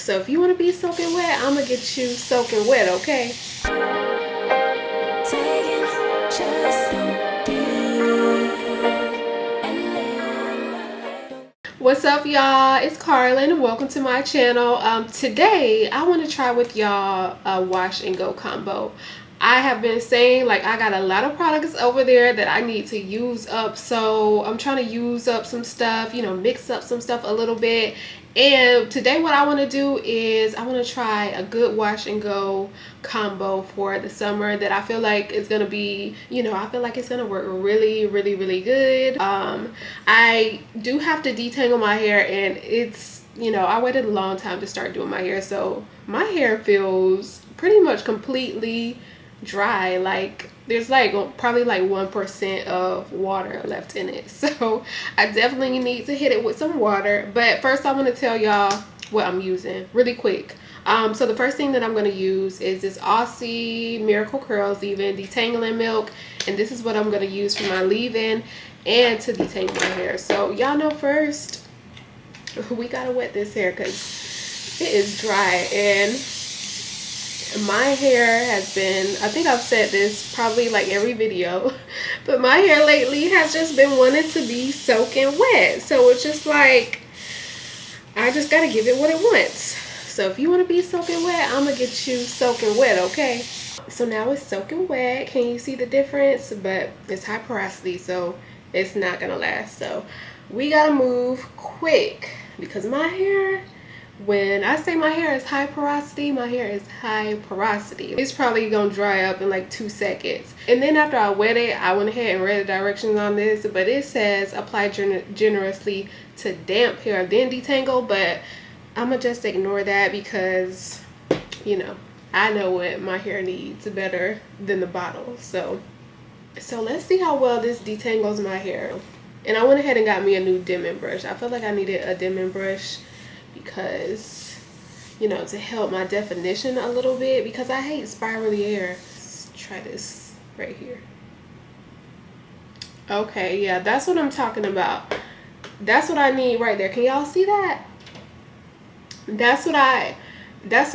So if you want to be soaking wet, I'm gonna get you soaking wet, okay? What's up, y'all? It's Carlyn. Welcome to my channel. Today I want to try with y'all a wash and go combo. I have been saying, like, I got a lot of products over there that I need to use up, so I'm trying to use up some stuff, you know, mix up some stuff a little bit. And today what I want to do is I want to try a good wash and go combo for the summer that I feel like is going to be, you know, I feel like it's going to work really good. I do have to detangle my hair, and it's, you know, I waited a long time to start doing my hair, so my hair feels pretty much completely dry. Like there's like probably like 1% of water left in it, so I definitely need to hit it with some water. But first I want to tell y'all what I'm using really quick. So the first thing that I'm going to use is this Aussie Miracle Curls leave-in detangling milk, and this is what I'm going to use for my leave-in and to detangle my hair. So y'all know, first we gotta wet this hair because it is dry, and my hair has been, I think I've said this probably like every video, but my hair lately has just been wanting to be soaking wet. So it's just like, I just gotta give it what it wants. So if you want to be soaking wet, I'm gonna get you soaking wet, okay? So now it's soaking wet. Can you see the difference? But it's high porosity, so it's not gonna last. So we gotta move quick because my hair, when I say my hair is high porosity, my hair is high porosity. It's probably gonna dry up in like 2 seconds. And then after I wet it, I went ahead and read the directions on this, but it says apply generously to damp hair, then detangle. But I'm gonna just ignore that because, you know, I know what my hair needs better than the bottle. So let's see how well this detangles my hair. And I went ahead and got me a new dimming brush. I feel like I needed a dimming brush because, you know, to help my definition a little bit, because I hate spirally hair. Let's try this right here. Okay, yeah, that's what I'm talking about. That's what I need right there. Can y'all see that? That's what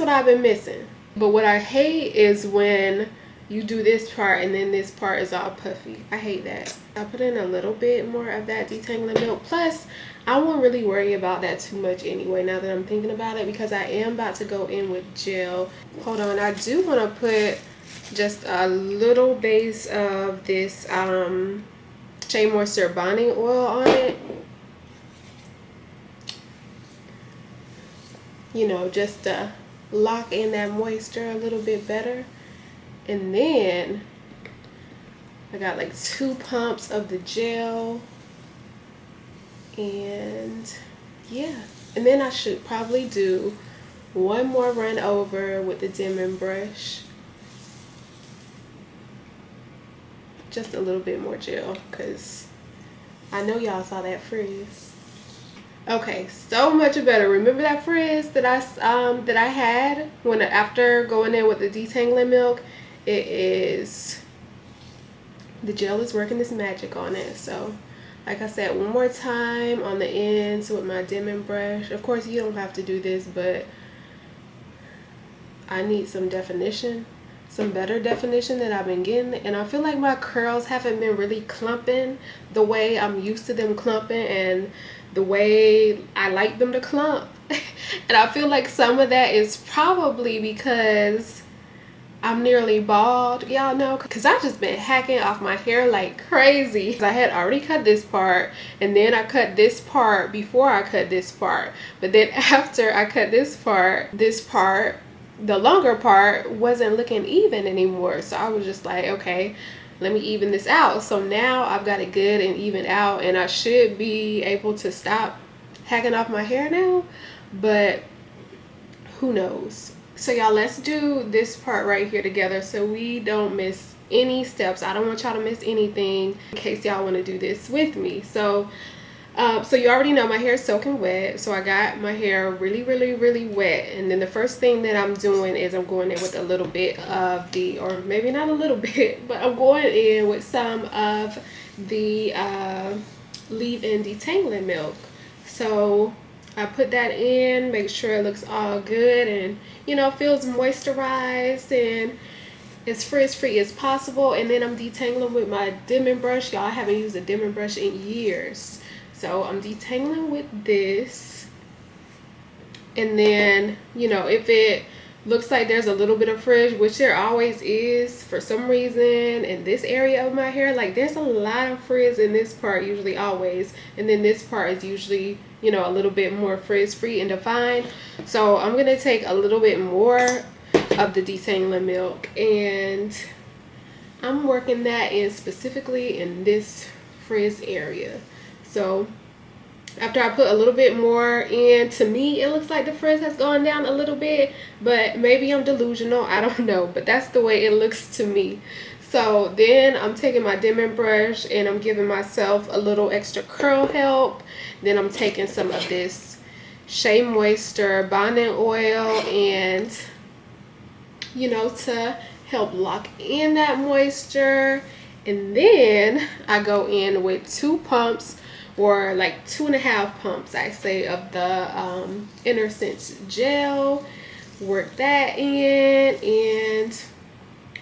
I've been missing. But what I hate is when you do this part and then this part is all puffy. I hate that. I put in a little bit more of that detangling milk. Plus, I won't really worry about that too much anyway, now that I'm thinking about it, because I am about to go in with gel. Hold on, I do want to put just a little base of this Shea Moisture bonding oil on it. You know, just to lock in that moisture a little bit better. And then I got like 2 pumps of the gel, and yeah, and then I should probably do one more run over with the dimming brush, just a little bit more gel, because I know y'all saw that frizz. Okay, so much better. Remember that frizz that I had when after going in with the detangling milk? It is, the gel is working this magic on it. So like I said, one more time on the ends with my dimming brush. Of course, you don't have to do this, but I need some definition, some better definition that I've been getting. And I feel like my curls haven't been really clumping the way I'm used to them clumping and the way I like them to clump. And I feel like some of that is probably because I'm nearly bald, y'all know, because I've just been hacking off my hair like crazy. I had already cut this part, and then I cut this part before I cut this part. But then after I cut this part, the longer part wasn't looking even anymore. So I was just like, okay, let me even this out. So now I've got it good and even out, and I should be able to stop hacking off my hair now, but who knows. So y'all, let's do this part right here together so we don't miss any steps. I don't want y'all to miss anything in case y'all want to do this with me. So you already know my hair is soaking wet, so I got my hair really wet. And then the first thing that I'm doing is I'm going in with a little bit of the, or maybe not a little bit, but I'm going in with some of the leave-in detangling milk. So I put that in, make sure it looks all good and, you know, feels moisturized and as frizz-free as possible. And then I'm detangling with my dimming brush. Y'all, I haven't used a dimming brush in years. So I'm detangling with this. And then, you know, if it looks like there's a little bit of frizz, which there always is for some reason in this area of my hair, like there's a lot of frizz in this part, usually always, and then this part is usually, you know, a little bit more frizz free and defined. So I'm gonna take a little bit more of the detangling milk and I'm working that in specifically in this frizz area. So after I put a little bit more in, to me it looks like the frizz has gone down a little bit, but maybe I'm delusional, I don't know, but that's the way it looks to me. So then I'm taking my dimming brush and I'm giving myself a little extra curl help. Then I'm taking some of this Shea Moisture bonding oil and, you know, to help lock in that moisture. And then I go in with 2 pumps, or like 2.5 pumps, I say, of the Innersense gel. Work that in, and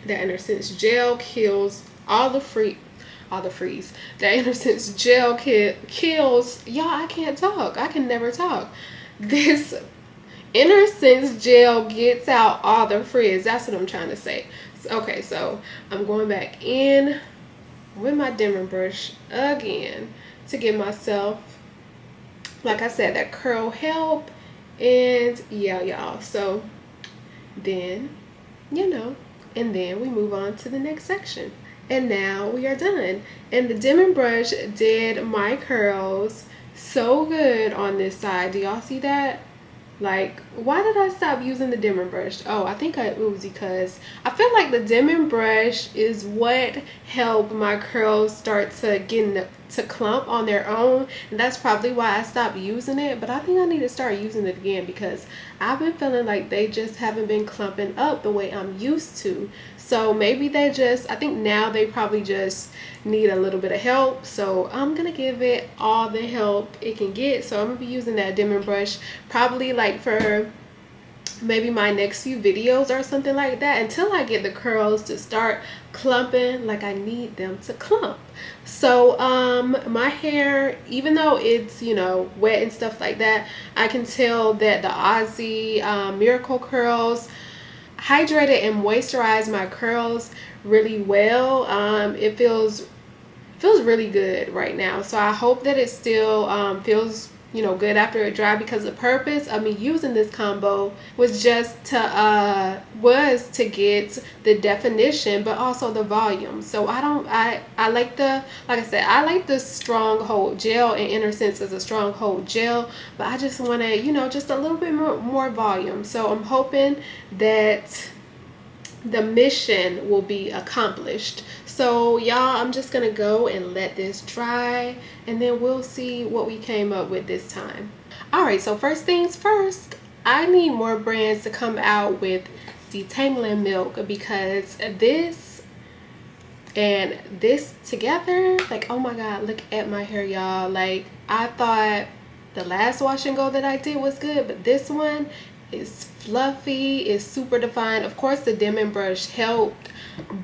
the Innersense gel kills all the freeze. The Innersense gel kills, y'all, I can't talk. I can never talk. This Innersense gel gets out all the frizz. That's what I'm trying to say. Okay, so I'm going back in with my dimming brush again to give myself, like I said, that curl help. And yeah, y'all, so then, you know, and then we move on to the next section. And now we are done. And the dimming brush did my curls so good on this side. Do y'all see that? Like, why did I stop using the dimming brush? Oh, I think it was because I feel like the dimming brush is what helped my curls start to get to clump on their own, and that's probably why I stopped using it. But I think I need to start using it again because I've been feeling like they just haven't been clumping up the way I'm used to. So maybe they just, I think now they probably just need a little bit of help. So I'm gonna give it all the help it can get. So I'm gonna be using that dimming brush probably like for maybe my next few videos or something like that, until I get the curls to start clumping like I need them to clump. So my hair, even though it's, you know, wet and stuff like that, I can tell that the Aussie Miracle Curls hydrated and moisturized my curls really well. It feels really good right now. So I hope that it still feels, you know, good after it dry, because the purpose of me using this combo was just to get the definition but also the volume. So I like the, like I said, I like the stronghold gel, and Innersense is a stronghold gel, but I just want to, you know, just a little bit more volume. So I'm hoping that the mission will be accomplished. So y'all, I'm just gonna go and let this dry, and then we'll see what we came up with this time. All right, so first things first, I need more brands to come out with detangling milk, because this and this together, like, oh my god, look at my hair, y'all. Like, I thought the last wash and go that I did was good, but this one is fluffy, is super defined. Of course the dimming brush helped,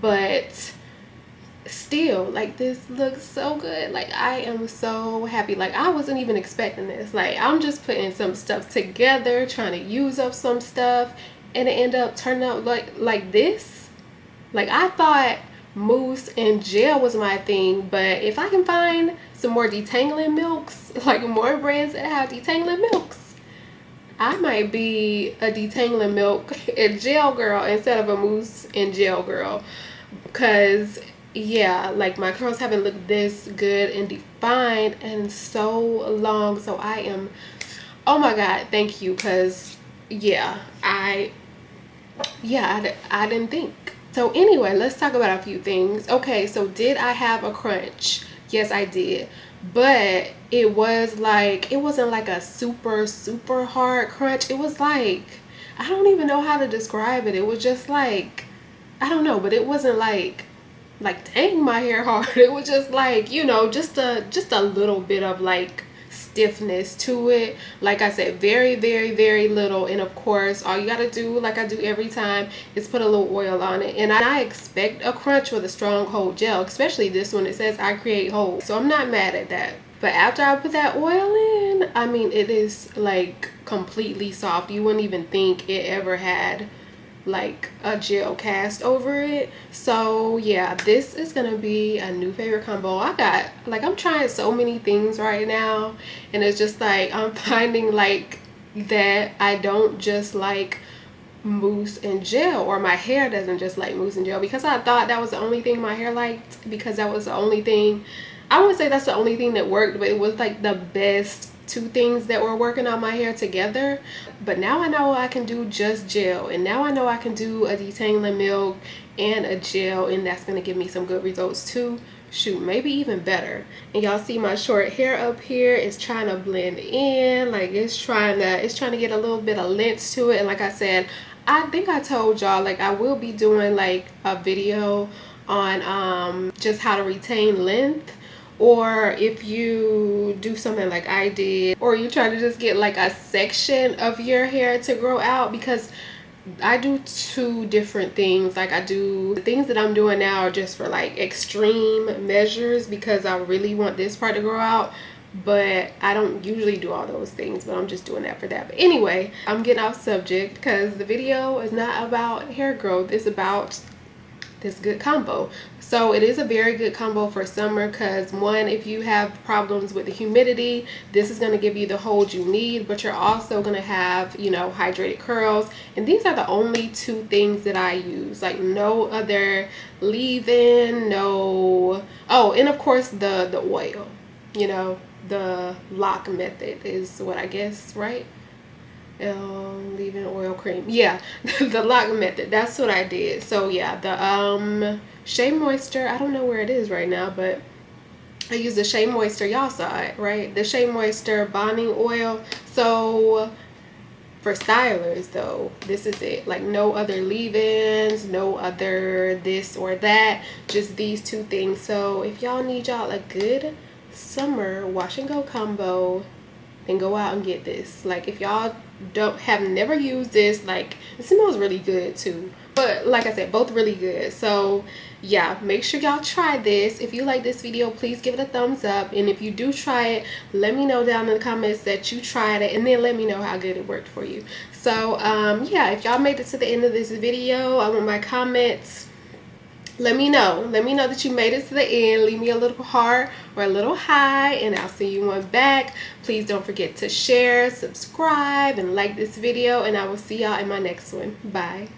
but still, like, this looks so good. Like, I am so happy. Like, I wasn't even expecting this. Like, I'm just putting some stuff together, trying to use up some stuff, and it ended up turning out like this. Like, I thought mousse and gel was my thing, but if I can find some more detangling milks, like more brands that have detangling milks, I might be a detangling milk and gel girl instead of a mousse and gel girl. Because yeah, like, my curls haven't looked this good and defined in so long. So I am, oh my god, thank you. Because yeah, I didn't think. So anyway, let's talk about a few things. Okay, so did I have a crunch? Yes, I did. But it was like, it wasn't like a super hard crunch. It was like, I don't even know how to describe it. It was just like, I don't know, but it wasn't like dang, my hair hard. It was just like, you know, just a little bit of like stiffness to it. Like I said, very, very, very little. And of course, all you gotta do, like I do every time, is put a little oil on it. And I expect a crunch with a strong hold gel, especially this one. It says I create hold, so I'm not mad at that. But after I put that oil in, I mean, it is like completely soft. You wouldn't even think it ever had like a gel cast over it. So yeah, this is gonna be a new favorite combo. I'm trying so many things right now, and it's just like I'm finding like that I don't just like mousse and gel, or my hair doesn't just like mousse and gel, because I thought that was the only thing my hair liked, because that was the only thing, I wouldn't say that's the only thing that worked, but it was like the best two things that were working on my hair together. But now I know I can do just gel, and now I know I can do a detangling milk and a gel, and that's going to give me some good results too. Shoot, maybe even better. And y'all see my short hair up here is trying to blend in, like it's trying to get a little bit of length to it. And like I said, I think I told y'all, like I will be doing like a video on just how to retain length, or if you do something like I did, or you try to just get like a section of your hair to grow out, because I do two different things. Like I do, the things that I'm doing now are just for like extreme measures, because I really want this part to grow out, but I don't usually do all those things, but I'm just doing that for that. But anyway, I'm getting off subject because the video is not about hair growth, it's about this good combo. So it is a very good combo for summer, because one, if you have problems with the humidity, this is going to give you the hold you need, but you're also going to have, you know, hydrated curls. And these are the only two things that I use, like no other leave-in, no, oh, and of course the oil, you know, the lock method is what I guess, right? Leave-in oil cream, yeah. The lock method, that's what I did. So yeah, the Shea Moisture, I don't know where it is right now, but I used the Shea Moisture, y'all saw it, right? The Shea Moisture bonding oil. So for stylers though, this is it. Like no other leave-ins, no other this or that, just these two things. So if y'all need y'all a good summer wash and go combo, then go out and get this. Like if y'all have never used this, like it smells really good too, but like I said, both really good. So yeah, make sure y'all try this. If you like this video, please give it a thumbs up, and if you do try it, let me know down in the comments that you tried it, and then let me know how good it worked for you. So yeah, if y'all made it to the end of this video, I want my comments. Let me know that you made it to the end. Leave me a little heart or a little high, and I'll see you one back. Please don't forget to share, subscribe, and like this video, and I will see y'all in my next one. Bye.